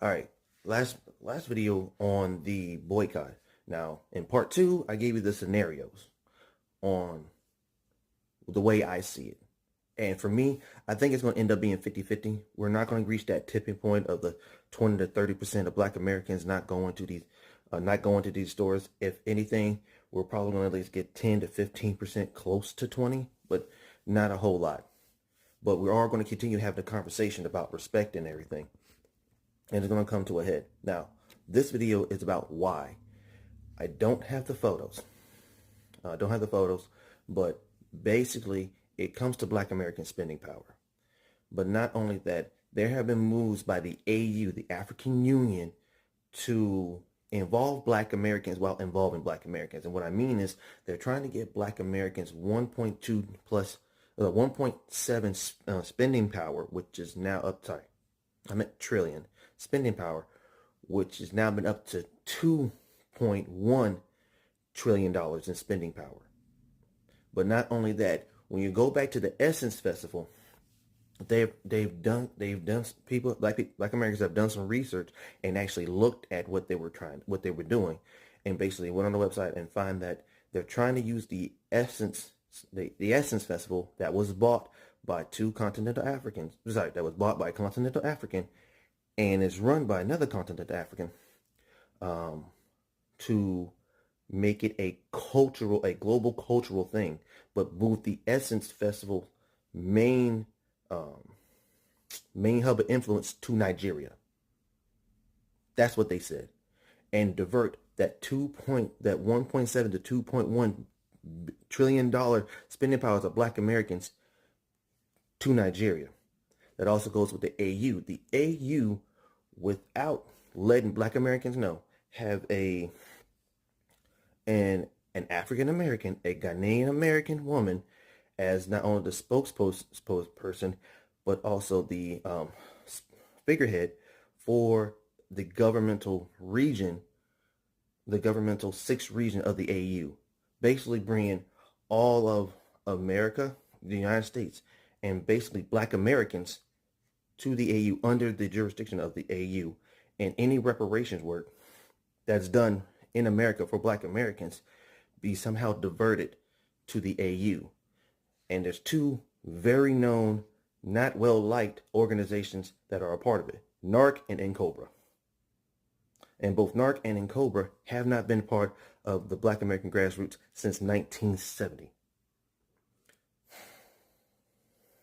All right, last video on the boycott. Now, in part two, I gave you the scenarios on the way I see it. And for me, I think it's going to end up being 50-50. We're not going to reach that tipping point of the 20 to 30% of Black Americans not going to these stores. If anything, we're probably going to at least get 10 to 15% close to 20, but not a whole lot. But we are going to continue having a conversation about respect and everything. And it's going to come to a head. Now, this video is about why. I don't have the photos. But basically, it comes to Black American spending power. But not only that, there have been moves by the AU, the African Union, to involve Black Americans while involving Black Americans. And what I mean is they're trying to get Black Americans 1.7 spending power, which is now trillion spending power, which has now been up to $2.1 trillion in spending power. But not only that, when you go back to the Essence Festival, Black Americans have done some research and actually looked at what they were doing, and basically went on the website and find that they're trying to use the Essence Festival that was bought by a continental African and is run by another continental African, to make it a global cultural thing, but move the Essence Festival main hub of influence to Nigeria. That's what they said, and divert that 1.7 to 2.1 trillion dollar spending powers of Black Americans to Nigeria. That also goes with the AU. The AU, without letting Black Americans know, have an African American, a Ghanaian American woman, as not only the spokesperson, but also the figurehead for the governmental sixth region of the AU, basically bringing all of America, the United States, and basically Black Americans to the AU under the jurisdiction of the AU, and any reparations work that's done in America for Black Americans be somehow diverted to the AU. And there's two very known, not well-liked organizations that are a part of it, NARC and NCOBRA. And both NARC and NCOBRA have not been part of the Black American grassroots since 1970.